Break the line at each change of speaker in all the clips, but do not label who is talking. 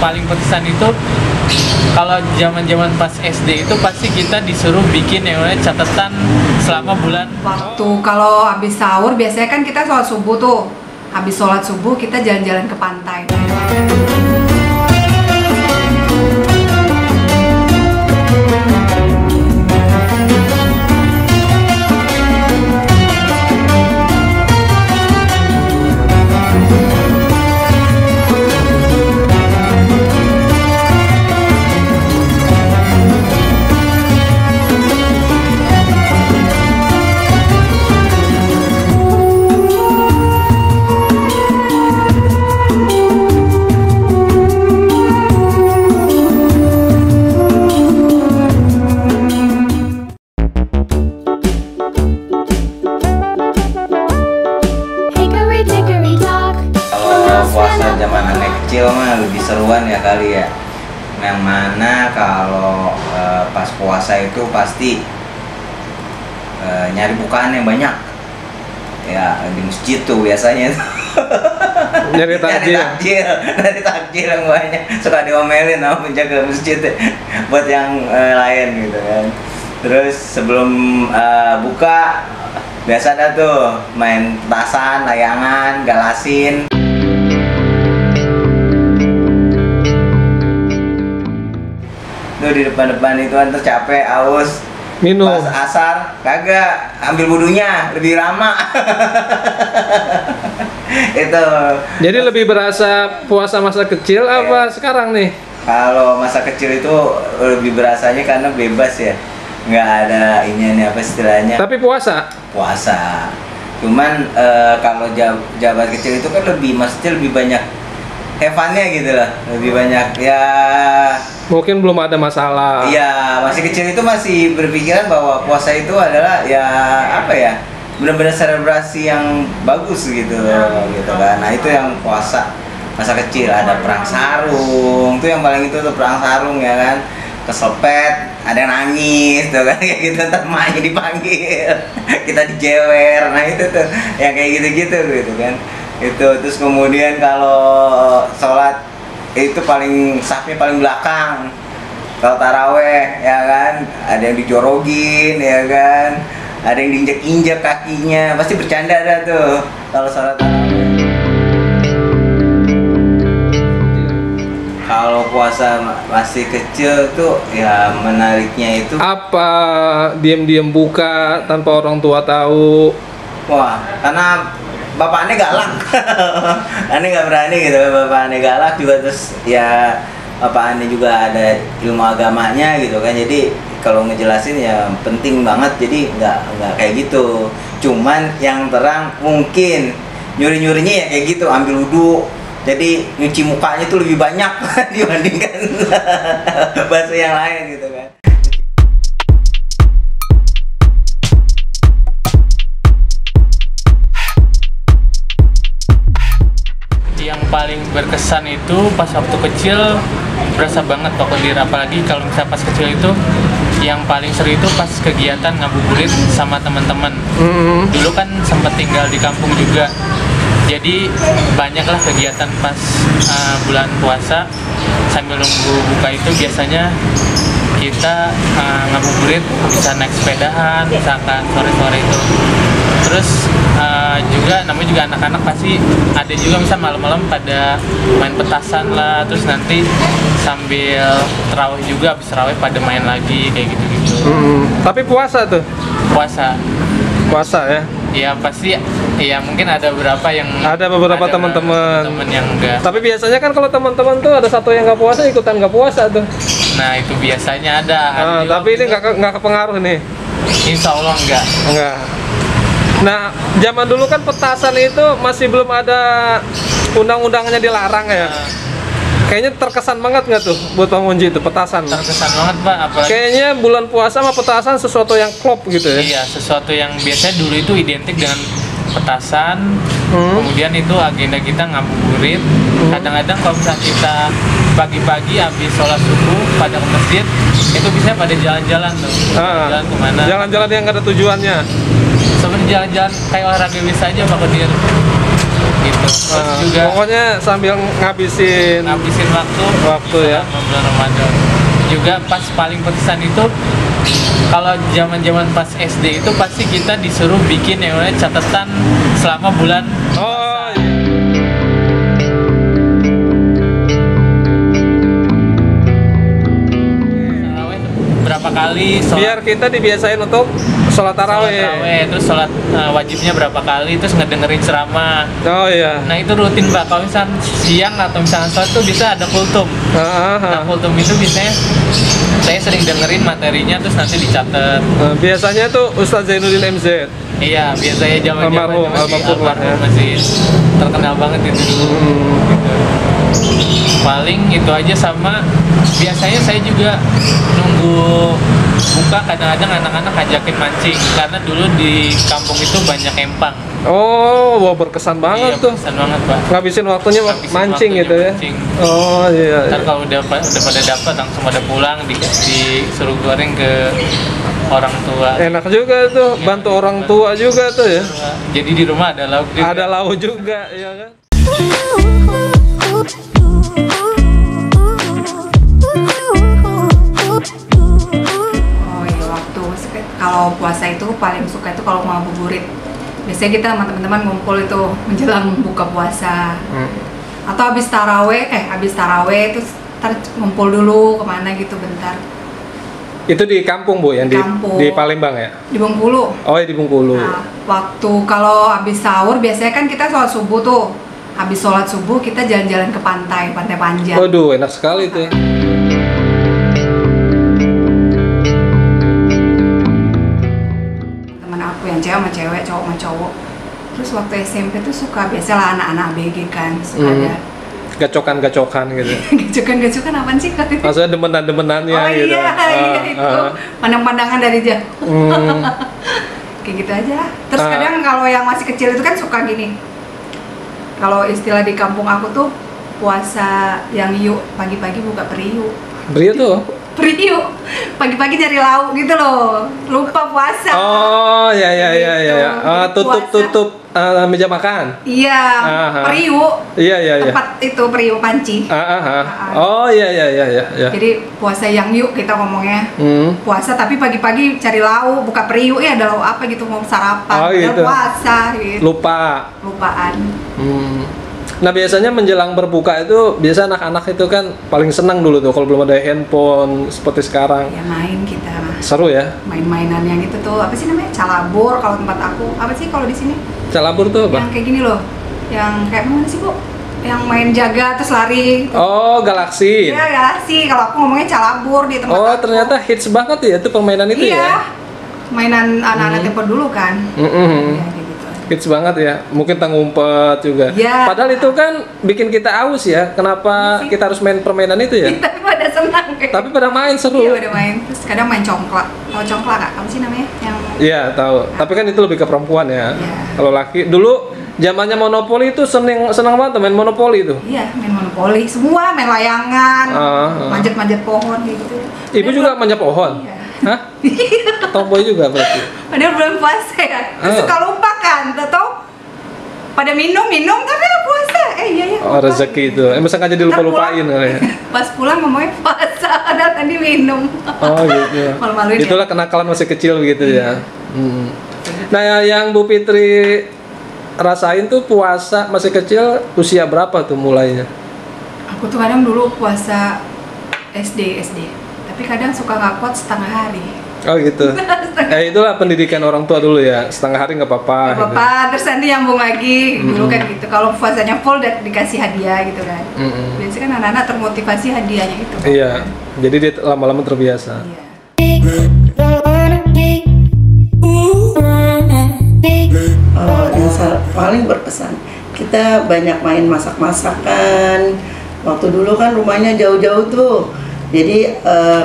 Paling berkesan itu kalau zaman pas SD itu pasti kita disuruh bikin yang namanya catatan selama bulan.
Waktu kalau habis sahur biasanya kan kita sholat subuh tuh. Habis sholat subuh kita jalan-jalan ke pantai.
Puasa zaman anak kecil mah lebih seruan ya kali ya. Yang mana kalau pas puasa itu pasti nyari bukaan yang banyak. Ya di masjid tuh biasanya.
Nyari takjil
yang banyak. Suka diomelin sama penjaga masjid buat yang lain gitu kan. Terus sebelum buka biasa ada tuh main petasan, layangan, galasin. Tuh di depan-depan itu kan tuh capek, aus,
minum.
Pas asar, kagak, ambil wudunya, lebih lama. Itu.
Jadi lebih berasa puasa masa kecil apa sekarang nih?
Kalau masa kecil itu lebih berasanya karena bebas ya, nggak ada ini apa istilahnya.
Tapi puasa?
Puasa. Cuman kalau jabat kecil itu kan maksudnya lebih banyak hevannya gitu lah, lebih banyak ya.
Mungkin belum ada masalah.
Iya, masih kecil itu masih berpikiran bahwa puasa itu adalah ya apa ya, benar-benar selebrasi yang bagus gitu kan. Nah itu yang puasa masa kecil. Ada perang sarung, itu yang paling itu tuh perang sarung ya kan. Keselpet, ada yang nangis tuh kan kayak gitu, ntar emaknya dipanggil, kita dijewer. Nah itu tuh yang kayak gitu-gitu gitu kan. Itu terus kemudian kalau sholat itu safnya paling belakang. Kalau taraweh ya kan ada yang dijorogin ya kan, ada yang diinjek-injek kakinya, pasti bercanda dah tuh kalau sholat taraweh. Kalau puasa masih kecil tuh ya menariknya itu
apa, diam-diam buka tanpa orang tua tahu?
Wah, karena bapak aneh galak. Aneh nggak berani gitu, bapak aneh galak juga. Terus ya bapak aneh juga ada ilmu agamanya gitu kan, jadi kalau ngejelasin ya penting banget, jadi nggak kayak gitu. Cuman yang terang mungkin nyuri-nyurinya ya kayak gitu, ambil wudhu, jadi nyuci mukanya tuh lebih banyak dibandingkan bakso yang lain gitu kan.
Yang paling berkesan itu pas waktu kecil berasa banget Tokodir, apalagi kalau misalnya pas kecil itu yang paling seru itu pas kegiatan ngabuburit sama teman-teman. Dulu kan sempat tinggal di kampung juga, jadi banyaklah kegiatan pas bulan puasa. Sambil nunggu buka itu biasanya kita ngabuburit, bisa naik sepedahan misalkan sore-sore itu. Terus juga namanya juga anak-anak pasti ada juga misal malam-malam pada main petasan lah, terus nanti sambil terawih juga, habis terawih pada main lagi kayak gitu-gitu.
Tapi puasa tuh?
Puasa ya?
Ya
pasti ya, mungkin ada beberapa yang
ada beberapa teman-teman
yang enggak.
Tapi biasanya kan kalau teman-teman tuh ada satu yang nggak puasa, ikutan nggak puasa tuh.
Nah itu biasanya ada.
Tapi ini nggak kepengaruh nih?
Insya Allah enggak.
Nah, zaman dulu kan petasan itu masih belum ada undang-undangnya dilarang ya. Kayaknya terkesan banget nggak tuh buat Bang Monji itu petasan?
Terkesan banget Pak, apalagi
Kayaknya bulan puasa sama petasan sesuatu yang klop gitu ya?
iya, sesuatu yang biasanya dulu itu identik dengan petasan. Kemudian itu agenda kita ngabuburit. Kadang-kadang kalau misalnya kita pagi-pagi habis sholat subuh pada ke masjid, itu bisa pada jalan-jalan tuh. Jalan kemana?
Jalan-jalan yang nggak ada tujuannya.
Sebenarnya jalan-jalan kayak olahraga biasa aja Pak Kodir. Gitu. Terus juga
Pokoknya sambil ngabisin waktu ya.
selama bulan Ramadan. Juga pas paling berkesan itu kalau zaman-zaman pas SD itu pasti kita disuruh bikin yang namanya catatan selama bulan.
Oh iya.
Tarawih berapa kali
Biar kita dibiasain untuk sholat tarawih.
terus sholat wajibnya berapa kali, terus ngedengerin ceramah.
Oh iya.
Nah itu rutin Mbak, kalau misalnya siang atau misalnya sholat tuh bisa ada kultum. Nah kultum itu biasanya saya sering dengerin materinya terus nanti dicatat.
Biasanya tuh Ustadz Zainuddin MZ.
Iya, biasanya zaman
Almarhum lah ya.
masih terkenal banget itu dulu. Gitu. Paling itu aja, sama biasanya saya juga nunggu buka, kadang-kadang anak-anak ajakin mancing karena dulu di kampung itu banyak empang.
Oh, wah berkesan banget tuh.
Berkesan banget Pak.
Ngabisin waktunya
Ngabisin
mancing
waktunya
gitu ya.
mancing.
Oh iya.
Ntar kalau udah pada dapat langsung pada pulang disuruh goreng ke orang tua.
Enak juga tuh, bantu orang tua juga tuh ya.
Jadi di rumah ada lauk juga.
Ada lauk juga, ya kan?
Oh iya, kalau puasa itu paling suka itu kalau mau ngabuburit. Biasanya kita sama teman-teman ngumpul itu menjelang buka puasa. Atau habis taraweh terus ngumpul dulu kemana gitu bentar.
Itu di kampung Bu, yang di Palembang ya?
Di Bengkulu.
Oh ya, di Bengkulu.
Nah, waktu kalau habis sahur biasanya kan kita sholat subuh tuh. Habis sholat subuh kita jalan-jalan ke pantai Panjang.
Waduh, enak sekali tuh.
Temen aku yang cewek sama cewek, cowok sama cowok. Terus waktu SMP tuh suka biasalah anak-anak ABG kan, suka ada
gacokan-gacokan gitu.
gacokan apaan sih?
Maksudnya demenan-demenannya
Oh
gitu.
iya itu pandang-pandangan dari jauh. Kayak gitu aja lah. Terus kadang kalau yang masih kecil itu kan suka gini. Kalau istilah di kampung aku tuh puasa yang yuk, pagi-pagi buka periuk.
Periuk tuh?
Periuk, pagi-pagi nyari lauk gitu loh. Lupa puasa.
Oh ya. Tutup meja makan.
Iya, periuk.
Iya.
Tempat itu periuk panci.
Oh iya.
Jadi puasa yang yuk kita ngomongnya. Puasa tapi pagi-pagi cari lauk, buka periuk ya ada lauk apa gitu mau sarapan.
Oh, gitu.
Puasa gitu. Lupaan.
Nah biasanya menjelang berbuka itu biasa anak-anak itu kan paling senang dulu tuh kalau belum ada handphone seperti sekarang.
Ya main kita.
Seru ya?
Main-mainan yang itu tuh apa sih namanya? Calabur kalau tempat aku. Apa sih kalau di sini?
Calabur tuh apa?
Yang kayak gini loh. Yang kayak mana sih Bu? Yang main jaga terus lari.
Oh, Galaxy.
Iya, Galaxy. Kalau aku ngomongnya calabur di tempat
Oh,
aku.
ternyata hits banget ya itu permainan itu ya?
Iya. Mainan anak-anak tempo dulu kan. Iya, kayak gitu.
Hits banget ya. Mungkin ngumpet juga.
Iya.
Padahal itu kan bikin kita aus ya. Kenapa kita harus main permainan itu ya?
Tapi pada senang.
Tapi pada main seru.
Iya, pada main. Terus kadang main congklak. Tahu congklak nggak? Apa sih namanya? Yang
Iya, tahu. Tapi kan itu lebih ke perempuan ya.
Iya.
Kalau laki dulu zamannya monopoli itu senang banget main monopoli itu.
Iya, main monopoli. Semua main layangan, manjat-manjat pohon gitu.
Ibu juga manjat pohon?
Iya.
Hah? Tomboy juga berarti?
Padahal bulan puasa ya. Terus suka lupa kan, atau pada minum tapi puasa. Iya.
Oh, rezeki itu. Masa nggak jadi lupa-lupain kali ya?
Pas pulang ngomongnya puasa, padahal tadi minum.
Oh gitu.
Malu-maluin
Itulah kenakalan masih kecil gitu ya. Nah, yang Bu Fitri rasain tuh puasa masih kecil usia berapa tuh mulainya?
Aku tuh kadang dulu puasa SD. Tapi kadang suka nggak kuat setengah hari.
Oh gitu. Itulah pendidikan orang tua dulu ya. Setengah hari nggak apa-apa.
Nggak apa-apa, terus nanti nyambung lagi. Dulu kan gitu. Kalau puasanya full dikasih hadiah gitu kan. Biasanya kan anak-anak termotivasi hadiahnya itu. Kan?
Iya. Jadi dia lama-lama terbiasa.
Iya.
Yang paling berkesan, kita banyak main masak-masakan, Waktu dulu kan rumahnya jauh-jauh tuh. Jadi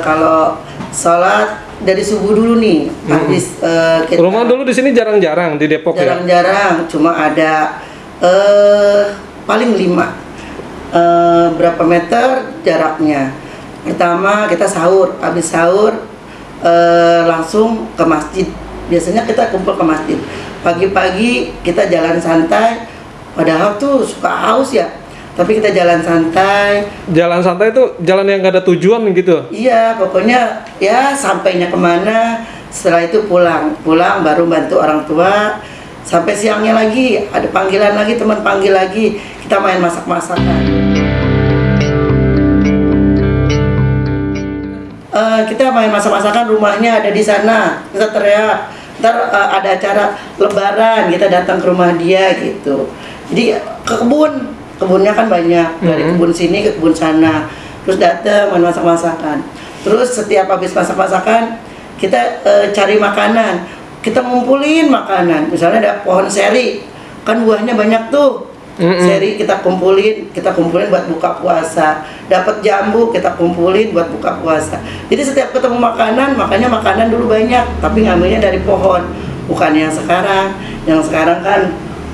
kalau sholat dari subuh dulu nih, habis kita
Rumah dulu di sini jarang-jarang di Depok ya?
jarang-jarang, cuma ada paling 5 berapa meter jaraknya. Pertama kita sahur, habis sahur langsung ke masjid. Biasanya kita kumpul ke masjid. Pagi-pagi kita jalan santai, padahal tuh suka haus ya. Tapi kita jalan santai.
Jalan santai itu jalan yang gak ada tujuan gitu?
Iya, pokoknya ya sampainya kemana. Setelah itu pulang baru bantu orang tua. Sampai siangnya lagi, ada panggilan lagi, teman panggil lagi, kita main masak-masakan. Kita main masak-masakan, rumahnya ada di sana, kita teriak. Ntar ada acara lebaran, kita datang ke rumah dia gitu. Jadi ke kebunnya kan banyak, dari kebun sini ke kebun sana. Terus datang main masak-masakan. Terus setiap habis masak-masakan, kita cari makanan. Kita ngumpulin makanan. Misalnya ada pohon seri, kan buahnya banyak tuh. Seri kita kumpulin buat buka puasa. Dapat jambu kita kumpulin buat buka puasa. Jadi setiap ketemu makanan, makanya makanan dulu banyak, tapi ngambilnya dari pohon, bukan yang sekarang. Yang sekarang kan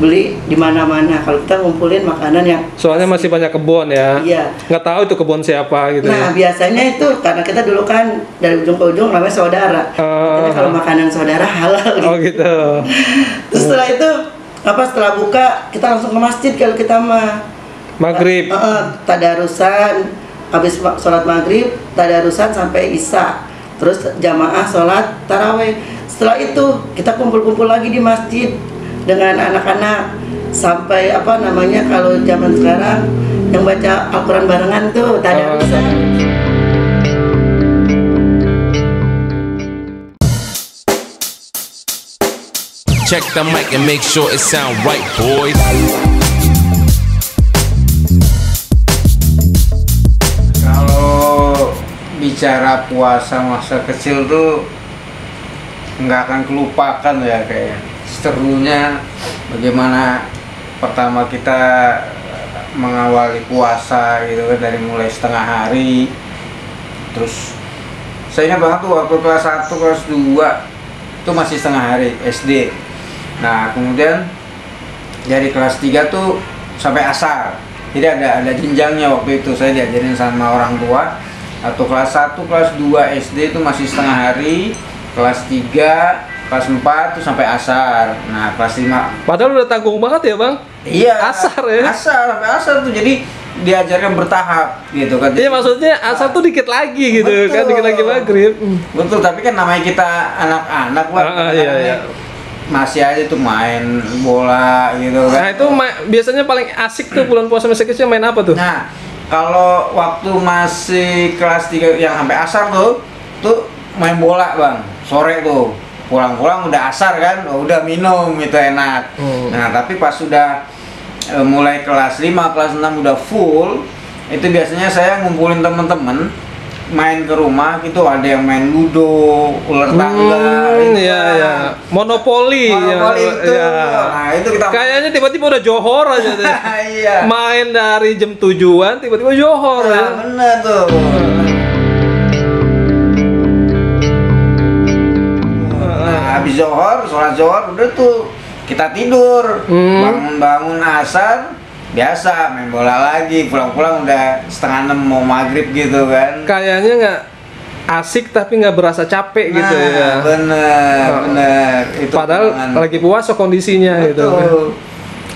beli di mana-mana. Kalau kita ngumpulin makanan yang
Soalnya masih banyak kebun ya.
Iya.
Nggak tahu itu kebun siapa gitu
Nah,
ya.
biasanya itu karena kita dulu kan dari ujung ke ujung namanya saudara. Jadi kalau makanan saudara halal gitu.
Oh gitu.
Terus setelah itu setelah buka kita langsung ke masjid kalau kita mah.
Maghrib.
Tadarusan, habis sholat maghrib, tadarusan sampai isya. Terus jamaah sholat taraweh. Setelah itu kita kumpul-kumpul lagi di masjid dengan anak-anak sampai kalau zaman sekarang yang baca Al-Quran barengan tuh tadarusan.
Check the mic and make sure it sound right, boys.
Kalau bicara puasa masa kecil tuh nggak akan kelupakan ya, kayak serunya bagaimana pertama kita mengawali puasa gitu kan, dari mulai setengah hari. Terus saya ingat banget tuh waktu kelas 1, kelas 2 itu masih setengah hari SD. Nah kemudian dari kelas 3 tuh sampai asar. Jadi ada jenjangnya waktu itu, saya diajarin sama orang tua. Atau kelas 1, kelas 2 SD itu masih setengah hari. Kelas 3, kelas 4 tuh sampai asar. Nah kelas 5
Padahal udah tanggung banget ya bang?
iya,
Asar ya?
Asar, sampai asar tuh, jadi diajarkan bertahap gitu kan.
Iya maksudnya asar tuh dikit lagi gitu kan, dikit lagi maghrib.
Betul, tapi kan namanya kita anak-anak
Iya.
masih aja tuh main bola gitu kan.
Nah itu biasanya paling asik tuh bulan puasa masa kecil main apa tuh?
Nah, kalau waktu masih kelas 3 yang sampai asar tuh main bola bang, sore tuh pulang-pulang udah asar kan, udah minum itu enak. Nah tapi pas sudah mulai kelas 5, kelas 6 udah full, itu biasanya saya ngumpulin temen-temen main ke rumah gitu, ada yang main ludo, ular tangga,
Iya. Monopoli
itu.
ya.
Nah itu kita
Kayaknya tiba-tiba udah johor aja deh.
iya.
Main dari jam 7-an tiba-tiba johor ya.
Nah, bener tuh. Nah, habis zohor, sholat zohor, udah tuh kita tidur, bangun-bangun asar, biasa main bola lagi, pulang-pulang udah 5:30 mau maghrib gitu kan.
Kayaknya nggak asik tapi nggak berasa capek gitu ya.
Bener. Itu
Padahal
kenangan.
lagi puasa kondisinya gitu.
Betul.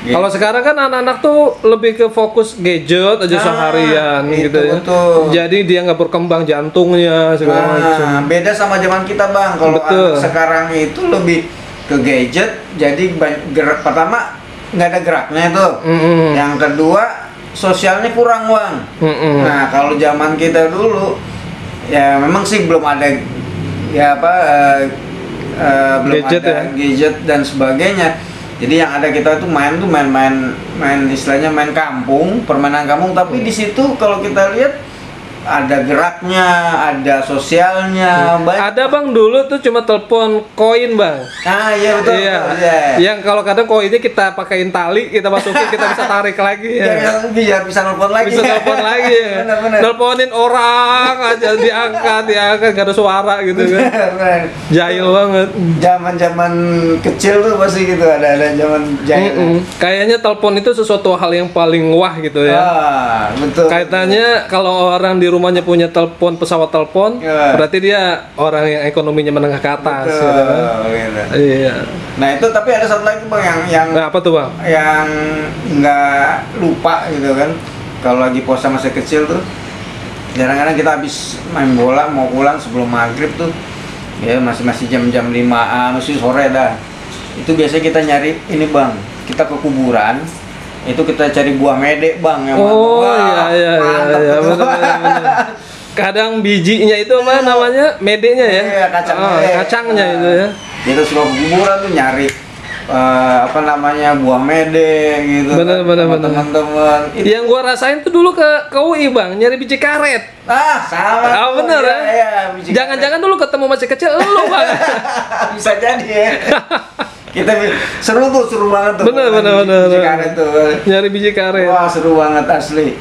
Gitu.
Kalau sekarang kan anak-anak tuh lebih ke fokus gadget aja seharian
itu
gitu ya.
betul.
Jadi dia nggak berkembang jantungnya segala macam.
Nah, beda sama zaman kita bang. Kalau
Betul.
anak sekarang itu lebih ke gadget, jadi gerak pertama nggak ada geraknya tuh. Yang kedua sosialnya kurang bang. Nah kalau zaman kita dulu ya memang sih belum ada belum
Gadget
ada gadget dan sebagainya. Jadi yang ada kita tuh main istilahnya main kampung, permainan kampung. Tapi di situ kalau kita lihat ada geraknya, ada sosialnya, banyak.
Ada bang dulu tuh cuma telepon koin bang.
Ah iya betul.
Iya.
betul, iya.
Yang kalau kadang koinnya kita pakein tali, kita masukin, kita bisa tarik lagi. Ya.
Biar bisa nelfon lagi.
Bisa telepon lagi. Ya.
Benar-benar.
Nelponin orang aja diangkat, gak ada suara gitu kan.
Benar.
Jahil banget.
Zaman-zaman kecil tuh pasti gitu, ada zaman jahil.
Kayaknya telepon itu sesuatu hal yang paling wah gitu ya.
Ah, betul.
Kaitannya kalau orang di rumahnya punya telepon, pesawat telepon,
Ya.
berarti dia orang yang ekonominya menengah ke atas.
Betul,
Gitu kan.
gitu.
Iya.
Nah itu tapi ada satu lagi bang yang
Nah, apa tuh bang?
yang nggak lupa gitu kan, kalau lagi puasa masih kecil tuh kadang-kadang kita habis main bola mau pulang sebelum maghrib tuh ya masih jam-jam 5-an masih sore dah, itu biasanya kita nyari ini bang, kita ke kuburan itu kita cari buah mede bang yang
Oh
mantap.
iya
Mantap
iya
betul.
benar. Kadang bijinya itu apa namanya? Medenya ya?
Iya, kacangnya.
Kacangnya itu ya.
Kita suka ke kuburan tuh nyari apa namanya buah mede gitu
Bener,
kan,
bener,
sama
bener.
teman-teman.
Yang gua rasain tuh dulu ke UI bang, nyari biji karet.
Sama
Ah
tuh,
bener
iya,
ya?
iya, biji
Jangan-jangan dulu ketemu masih kecil lu bang.
karet. Bisa jadi ya. Kita seru banget tuh.
Bener.
Biji karet tuh.
Nyari biji karet.
Wah seru banget asli.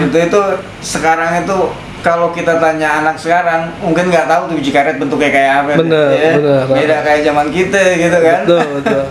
Itu sekarang itu kalau kita tanya anak sekarang mungkin nggak tahu tuh biji karet bentuknya kayak apa.
Bener,
ya.
bener.
Beda kayak zaman kita gitu kan.
Betul.